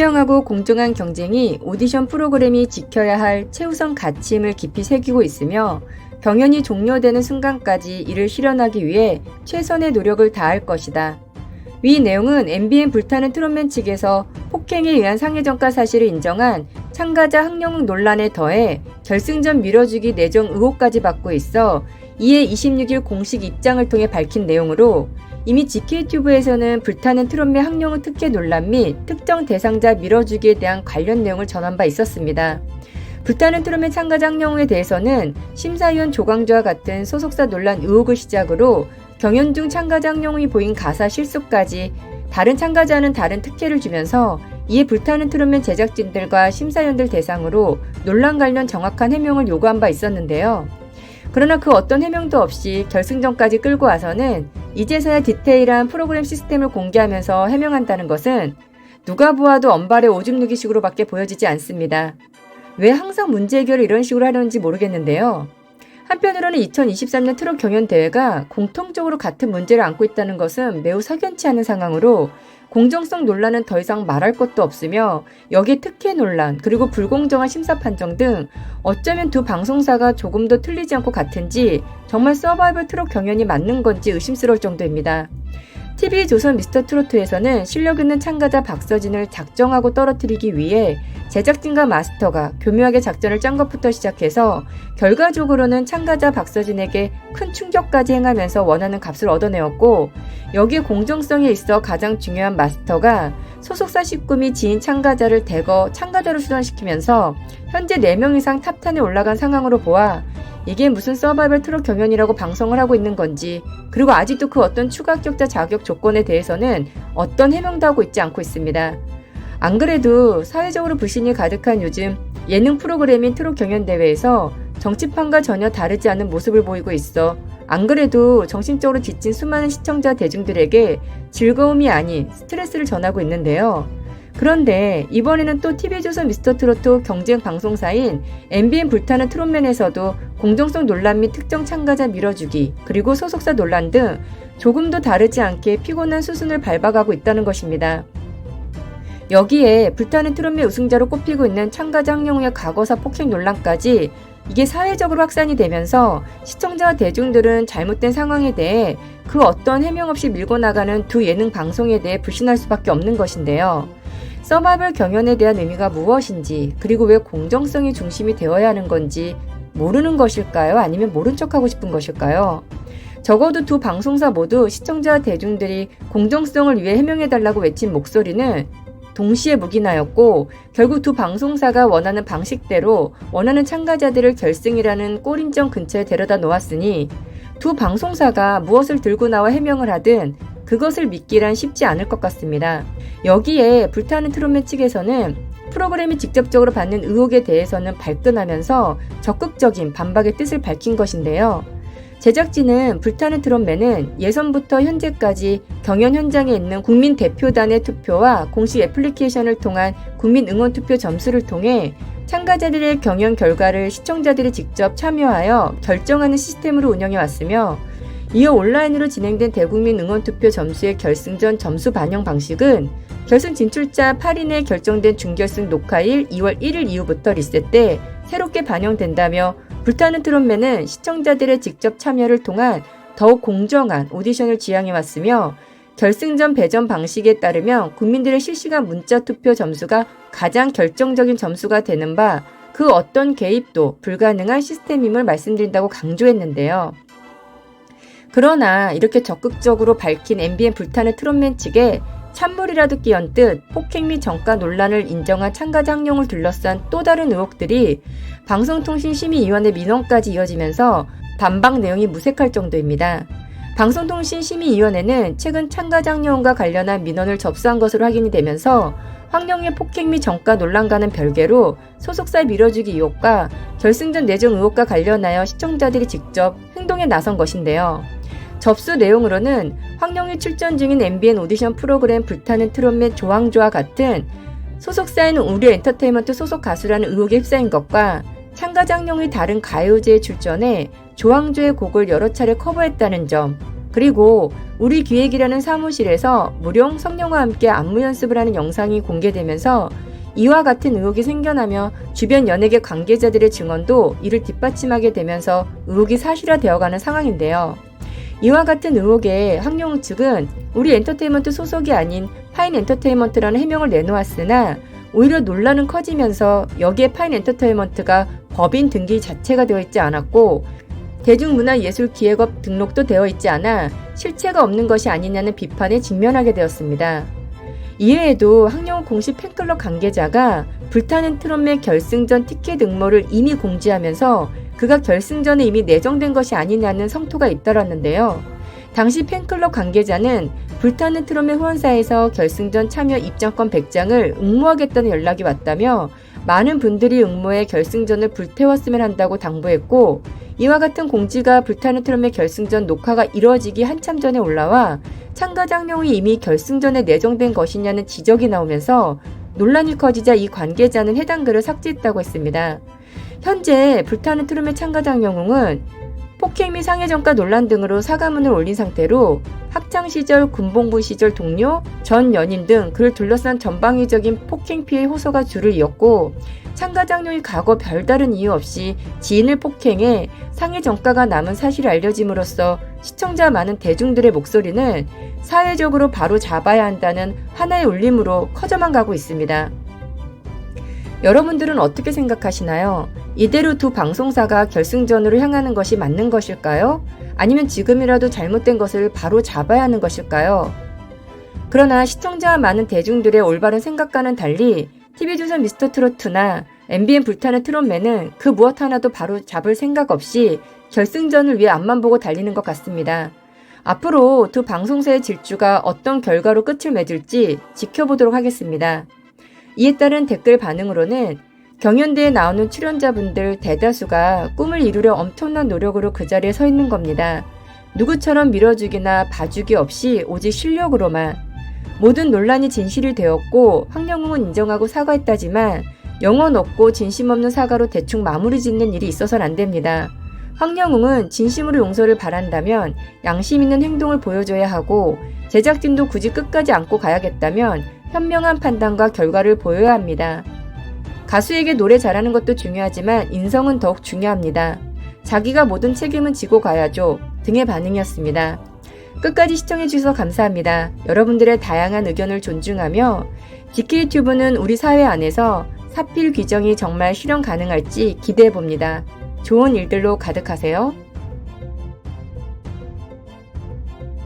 투명하고 공정한 경쟁이 오디션 프로그램이 지켜야 할 최우선 가치임을 깊이 새기고 있으며 경연이 종료되는 순간까지 이를 실현하기 위해 최선의 노력을 다할 것이다. 위 내용은 MBN 불타는 트롯맨 측에서 폭행에 의한 상해전가 사실을 인정한 참가자 학령 논란에 더해 결승전 밀어주기 내정 의혹까지 받고 있어 이에 26일 공식 입장을 통해 밝힌 내용으로 이미 GK튜브에서는 불타는 트롯맨 학령후 특혜 논란 및 특정 대상자 밀어주기에 대한 관련 내용을 전한 바 있었습니다. 불타는 트롯맨 참가자 학령후에 대해서는 심사위원 조광조와 같은 소속사 논란 의혹을 시작으로 경연 중 참가자 학령후에 보인 가사 실수까지 다른 참가자는 다른 특혜를 주면서 이에 불타는 트롯맨 제작진들과 심사위원들 대상으로 논란 관련 정확한 해명을 요구한 바 있었는데요. 그러나 그 어떤 해명도 없이 결승전까지 끌고 와서는 이제서야 디테일한 프로그램 시스템을 공개하면서 해명한다는 것은 누가 보아도 언발의 오줌 누기식으로밖에 보여지지 않습니다. 왜 항상 문제 해결을 이런 식으로 하려는지 모르겠는데요. 한편으로는 2023년 트롯 경연대회가 공통적으로 같은 문제를 안고 있다는 것은 매우 석연치 않은 상황으로 공정성 논란은 더 이상 말할 것도 없으며 여기에 특혜 논란 그리고 불공정한 심사 판정 등 어쩌면 두 방송사가 조금도 틀리지 않고 같은지 정말 서바이벌 트롯 경연이 맞는 건지 의심스러울 정도입니다. TV조선 미스터트로트에서는 실력 있는 참가자 박서진을 작정하고 떨어뜨리기 위해 제작진과 마스터가 교묘하게 작전을 짠 것부터 시작해서 결과적으로는 참가자 박서진에게 큰 충격까지 행하면서 원하는 값을 얻어내었고 여기에 공정성에 있어 가장 중요한 마스터가 소속사 식구 및 지인 참가자를 대거 참가자로 수상시키면서 현재 4명 이상 탑10에 올라간 상황으로 보아 이게 무슨 서바이벌 트롯 경연이라고 방송을 하고 있는 건지 그리고 아직도 그 어떤 추가 합격자 자격 조건에 대해서는 어떤 해명도 하고 있지 않고 있습니다. 안 그래도 사회적으로 불신이 가득한 요즘 예능 프로그램인 트롯 경연대회에서 정치판과 전혀 다르지 않은 모습을 보이고 있어 안 그래도 정신적으로 지친 수많은 시청자 대중들에게 즐거움이 아닌 스트레스를 전하고 있는데요. 그런데 이번에는 또 TV조선 미스터트로트 경쟁 방송사인 MBN 불타는 트롯맨에서도 공정성 논란 및 특정 참가자 밀어주기 그리고 소속사 논란 등 조금도 다르지 않게 피곤한 수순을 밟아가고 있다는 것입니다. 여기에 불타는 트롯맨 우승자로 꼽히고 있는 참가자 학령후의 과거사 폭행 논란까지 이게 사회적으로 확산이 되면서 시청자와 대중들은 잘못된 상황에 대해 그 어떤 해명 없이 밀고 나가는 두 예능 방송에 대해 불신할 수밖에 없는 것인데요. 서바이벌 경연에 대한 의미가 무엇인지 그리고 왜 공정성이 중심이 되어야 하는 건지 모르는 것일까요? 아니면 모른 척하고 싶은 것일까요? 적어도 두 방송사 모두 시청자와 대중들이 공정성을 위해 해명해달라고 외친 목소리는 동시에 묵인하였고 결국 두 방송사가 원하는 방식대로 원하는 참가자들을 결승이라는 골인정 근처에 데려다 놓았으니 두 방송사가 무엇을 들고 나와 해명을 하든 그것을 믿기란 쉽지 않을 것 같습니다. 여기에 불타는 트롯맨 측에서는 프로그램이 직접적으로 받는 의혹에 대해서는 발끈하면서 적극적인 반박의 뜻을 밝힌 것인데요. 제작진은 불타는 트롯맨은 예선부터 현재까지 경연 현장에 있는 국민 대표단의 투표와 공식 애플리케이션을 통한 국민 응원 투표 점수를 통해 참가자들의 경연 결과를 시청자들이 직접 참여하여 결정하는 시스템으로 운영해 왔으며 이어 온라인으로 진행된 대국민 응원투표 점수의 결승전 점수 반영 방식은 결승 진출자 8인에 결정된 준결승 녹화일 2월 1일 이후부터 리셋돼 새롭게 반영된다며 불타는 트롯맨은 시청자들의 직접 참여를 통한 더욱 공정한 오디션을 지향해왔으며 결승전 배정 방식에 따르면 국민들의 실시간 문자 투표 점수가 가장 결정적인 점수가 되는 바 그 어떤 개입도 불가능한 시스템임을 말씀드린다고 강조했는데요. 그러나 이렇게 적극적으로 밝힌 MBN 불타는 트롯맨 측에 찬물이라도 끼얹 듯 폭행 및 정가 논란을 인정한 참가자 학령을 둘러싼 또 다른 의혹들이 방송통신심의위원회 민원까지 이어지면서 반박 내용이 무색할 정도입니다. 방송통신심의위원회는 최근 참가자 학령과 관련한 민원을 접수한 것으로 확인이 되면서 학령의 폭행 및 정가 논란과는 별개로 소속사 밀어주기 의혹과 결승전 내정 의혹과 관련하여 시청자들이 직접 행동에 나선 것인데요. 접수 내용으로는 황령이 출전 중인 MBN 오디션 프로그램 불타는 트롯맨 조항조와 같은 소속사인 우리 엔터테인먼트 소속 가수라는 의혹에 휩싸인 것과 참가자 황령이 다른 가요제에 출전해 조항조의 곡을 여러 차례 커버했다는 점, 그리고 우리 기획이라는 사무실에서 무룡 성령과 함께 안무 연습을 하는 영상이 공개되면서 이와 같은 의혹이 생겨나며 주변 연예계 관계자들의 증언도 이를 뒷받침하게 되면서 의혹이 사실화되어가는 상황인데요. 이와 같은 의혹에 황영웅 측은 우리 엔터테인먼트 소속이 아닌 파인 엔터테인먼트라는 해명을 내놓았으나 오히려 논란은 커지면서 여기에 파인 엔터테인먼트가 법인 등기 자체가 되어 있지 않았고 대중문화예술기획업 등록도 되어 있지 않아 실체가 없는 것이 아니냐는 비판에 직면하게 되었습니다. 이외에도 황영우 공식 팬클럽 관계자가 불타는 트롯맨 결승전 티켓 응모를 이미 공지하면서 그가 결승전에 이미 내정된 것이 아니냐는 성토가 잇따랐는데요. 당시 팬클럽 관계자는 불타는 트롯맨 후원사에서 결승전 참여 입장권 100장을 응모하겠다는 연락이 왔다며 많은 분들이 응모해 결승전을 불태웠으면 한다고 당부했고, 이와 같은 공지가 불타는 트롯맨 결승전 녹화가 이루어지기 한참 전에 올라와 참가자 황영우이 이미 결승전에 내정된 것이냐는 지적이 나오면서 논란이 커지자 이 관계자는 해당 글을 삭제했다고 했습니다. 현재 불타는 트롯맨 참가자 황영웅은 폭행 및 상해전가 논란 등으로 사과문을 올린 상태로 학창시절, 군복무 시절 동료, 전 연인 등 그를 둘러싼 전방위적인 폭행 피해 호소가 줄을 이었고, 참가자 황영웅이 과거 별다른 이유 없이 지인을 폭행해 상해 전가가 남은 사실이 알려짐으로써 시청자 많은 대중들의 목소리는 사회적으로 바로 잡아야 한다는 하나의 울림으로 커져만 가고 있습니다. 여러분들은 어떻게 생각하시나요? 이대로 두 방송사가 결승전으로 향하는 것이 맞는 것일까요? 아니면 지금이라도 잘못된 것을 바로 잡아야 하는 것일까요? 그러나 시청자와 많은 대중들의 올바른 생각과는 달리 TV조선 미스터트로트나 MBN 불타는 트롯맨은 그 무엇 하나도 바로 잡을 생각 없이 결승전을 위해 앞만 보고 달리는 것 같습니다. 앞으로 두 방송사의 질주가 어떤 결과로 끝을 맺을지 지켜보도록 하겠습니다. 이에 따른 댓글 반응으로는 경연대에 나오는 출연자분들 대다수가 꿈을 이루려 엄청난 노력으로 그 자리에 서 있는 겁니다. 누구처럼 밀어주기나 봐주기 없이 오직 실력으로만. 모든 논란이 진실이 되었고 황영웅은 인정하고 사과했다지만 영혼 없고 진심 없는 사과로 대충 마무리 짓는 일이 있어서는 안 됩니다. 황영웅은 진심으로 용서를 바란다면 양심 있는 행동을 보여줘야 하고, 제작진도 굳이 끝까지 안고 가야겠다면 현명한 판단과 결과를 보여야 합니다. 가수에게 노래 잘하는 것도 중요하지만 인성은 더욱 중요합니다. 자기가 모든 책임은 지고 가야죠 등의 반응이었습니다. 끝까지 시청해주셔서 감사합니다. 여러분들의 다양한 의견을 존중하며 GK튜브는 우리 사회 안에서 사필 규정이 정말 실현 가능할지 기대해봅니다. 좋은 일들로 가득하세요.